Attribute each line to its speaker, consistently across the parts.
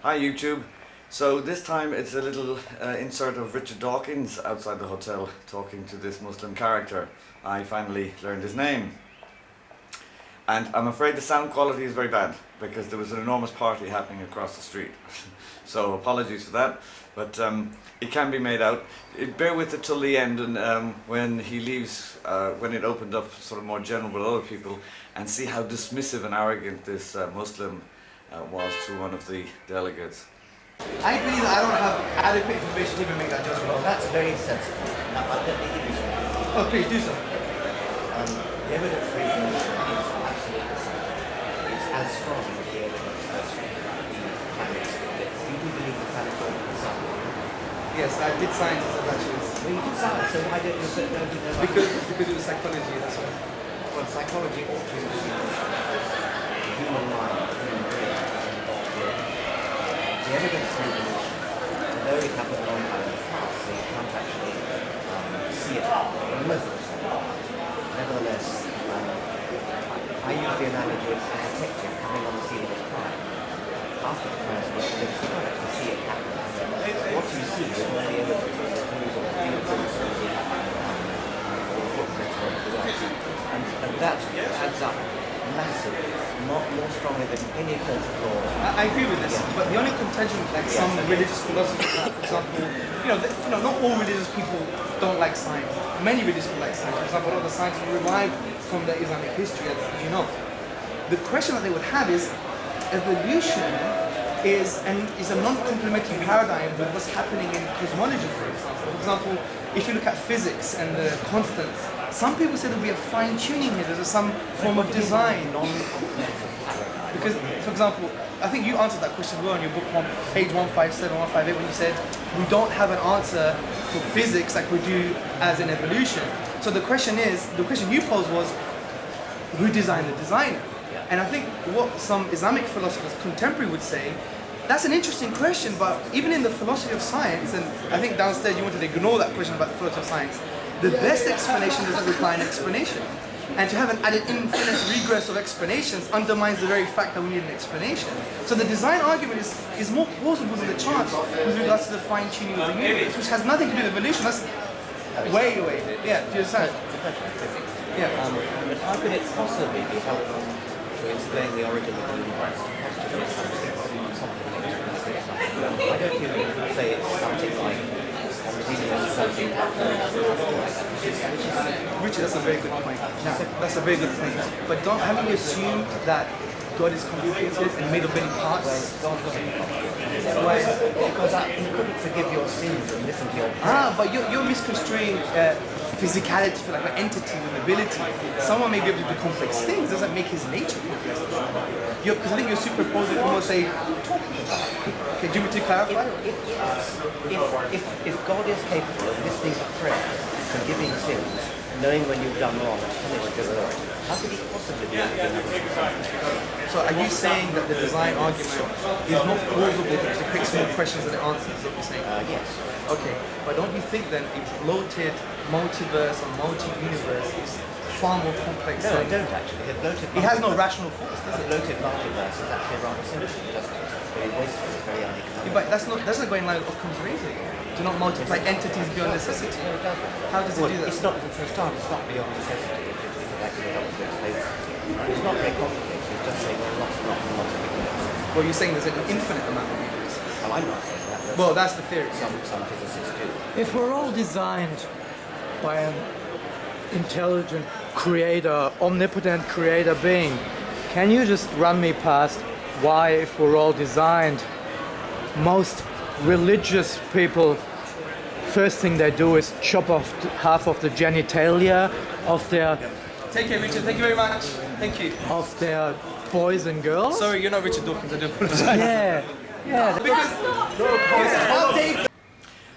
Speaker 1: Hi YouTube. So this time it's a little insert of Richard Dawkins outside the hotel talking to this Muslim character. I finally learned his name. And I'm afraid the sound quality is very bad because there was an enormous party happening across the street. So apologies for that, but it can be made out. Bear with it till the end, and when he leaves, when it opened up sort of more general with other people, and see how dismissive and arrogant this Muslim was to one of the delegates.
Speaker 2: I agree that I don't have adequate information to even make that judgment.
Speaker 3: Well, that's very sensible. Now, I don't think it is.
Speaker 2: Oh, please do so.
Speaker 3: The evidence for evolution is absolutely sound. It's as strong as the evidence that the planets split. You do believe the planets are the sun?
Speaker 2: Yes, I did science as a bachelor's.
Speaker 3: Well, you did science, so why don't you put no?
Speaker 2: Because it was psychology, that's why.
Speaker 3: Well, psychology ought to assume the human mind, the human brain, is involved here. The evidence for evolution, although it happened a long time in the past, so you can't actually see it in most of the time. Nevertheless, I use the analogy of a detective coming on the scene of a crime. After the crime's been you can't actually see it happen. What you see is all the evidence of the clues or the fingerprints or the footprints or anything else. And that adds up massively, not more strongly than any court of law.
Speaker 2: I agree with this, but the only contention, like some religious philosophers, for example, not all religious people don't like science. Many religious people like science. For example, a lot of the science is derived from the Islamic history, as you know. The question that they would have is, evolution is a non-complementary paradigm with what's happening in cosmology, for example. For example, if you look at physics and the constants, some people say there'll be a fine-tuning here, there's some form of design. Because, for example, I think you answered that question well in your book, page 157, 158, when you said we don't have an answer for physics like we do as in evolution. So the question you posed was, who designed the designer? And I think what some Islamic philosophers contemporary would say, that's an interesting question, but even in the philosophy of science, and I think downstairs you wanted to ignore that question about the philosophy of science, the best explanation doesn't require an explanation. And to have an infinite regress of explanations undermines the very fact that we need an explanation. So the design argument is more plausible than the chance with regards to the fine-tuning of the universe, which has nothing to do with evolution. That's way away. Yeah, do you understand? Yeah.
Speaker 3: But how could it possibly be helpful to explain the origin of the universe? I don't think you could say it's something like
Speaker 2: Richard, that's a very good point. That's a very good point. But haven't you assumed that God is complicated and made of many parts?
Speaker 3: Because he couldn't forgive your sins and listen to your prayers.
Speaker 2: But you're misconstruing physicality for like an entity with ability. Someone may be able to do complex things, doesn't make his nature complex. Because I think you're superposing almost a... Okay, do you want me to clarify?
Speaker 3: If God is capable of listening to prayer, forgiving sins, knowing when you've done wrong and punishing you for it, how could he possibly do anything else?
Speaker 2: So are you saying that the design argument is not plausible because it creates more questions than it answers? Is what you're saying?
Speaker 3: Yes.
Speaker 2: Okay, but don't you think then a bloated multiverse or multi-universe is far more complex?
Speaker 3: No, I don't actually.
Speaker 2: It has no rational force, does it?
Speaker 3: The bloated multiverse is actually rather simple. It's very wasteful, it's very uneconomic.
Speaker 2: Yeah, but that's not going in line with Occam's razor. Do not multiply entities beyond necessity.
Speaker 3: No, it doesn't.
Speaker 2: How does it do that?
Speaker 3: It's not, for a start, it's not beyond necessity if it actually helps to explain it. It's not very complicated. It's just saying lots and lots and lots of universes.
Speaker 2: Well, you're saying there's an infinite amount of universes.
Speaker 3: Oh, I'm not saying that.
Speaker 2: Well, that's the theory.
Speaker 3: Some physicists do.
Speaker 4: If we're all designed by an intelligent creator, omnipotent creator being, can you just run me past why, if we're all designed, most religious people, first thing they do is chop off half of the genitalia of their...
Speaker 2: Take care, Richard. Thank you very much. Thank you.
Speaker 4: Of their boys and girls?
Speaker 2: Sorry, you're not Richard Dawkins. I do apologize.
Speaker 4: Yeah.
Speaker 2: Because...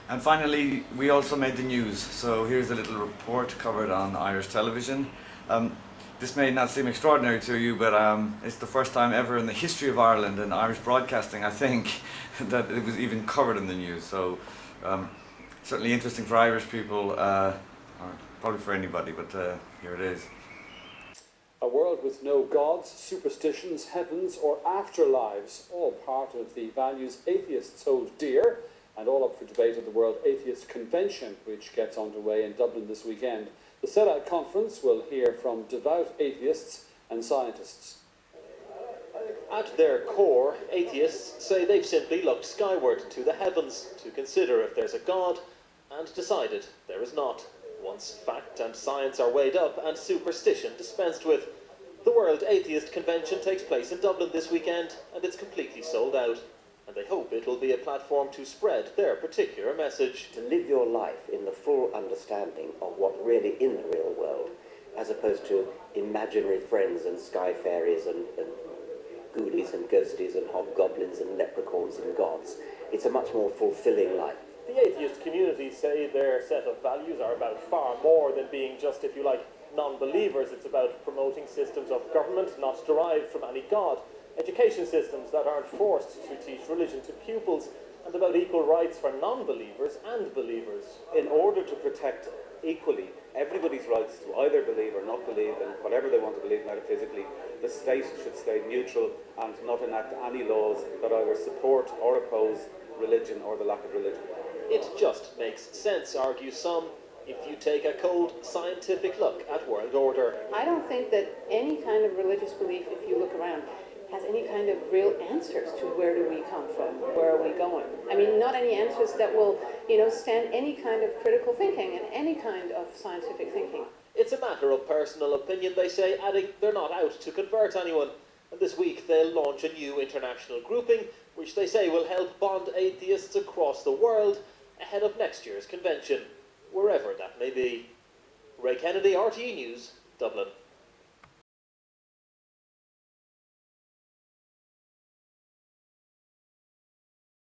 Speaker 1: And finally, we also made the news. So here's a little report covered on Irish television. This may not seem extraordinary to you, but it's the first time ever in the history of Ireland and Irish broadcasting, I think, that it was even covered in the news. So certainly interesting for Irish people, or probably for anybody, but here it is.
Speaker 5: A world with no gods, superstitions, heavens or afterlives, all part of the values atheists hold dear, and all up for debate at the World Atheist Convention, which gets underway in Dublin this weekend. The sellout conference will hear from devout atheists and scientists.
Speaker 6: At their core, atheists say they've simply looked skyward to the heavens to consider if there's a God, and decided there is not. Once fact and science are weighed up and superstition dispensed with. The World Atheist Convention takes place in Dublin this weekend, and it's completely sold out. And they hope it will be a platform to spread their particular message.
Speaker 3: To live your life in the full understanding of what's really in the real world, as opposed to imaginary friends and sky fairies and ghoulies and ghosties and hobgoblins and leprechauns and gods. It's a much more fulfilling life.
Speaker 6: The atheist community say their set of values are about far more than being just, if you like, non-believers. It's about promoting systems of government not derived from any god, education systems that aren't forced to teach religion to pupils, and about equal rights for non-believers and believers.
Speaker 5: In order to protect equally everybody's rights to either believe or not believe in whatever they want to believe metaphysically, the state should stay neutral and not enact any laws that either support or oppose religion or the lack of religion.
Speaker 6: It just makes sense, argue some, if you take a cold, scientific look at world order.
Speaker 7: I don't think that any kind of religious belief, if you look around, has any kind of real answers to where do we come from, where are we going. I mean, not any answers that will, stand any kind of critical thinking and any kind of scientific thinking.
Speaker 6: It's a matter of personal opinion, they say, adding they're not out to convert anyone. And this week they'll launch a new international grouping, which they say will help bond atheists across the world ahead of next year's convention, wherever that may be. Ray Kennedy, RTE News, Dublin.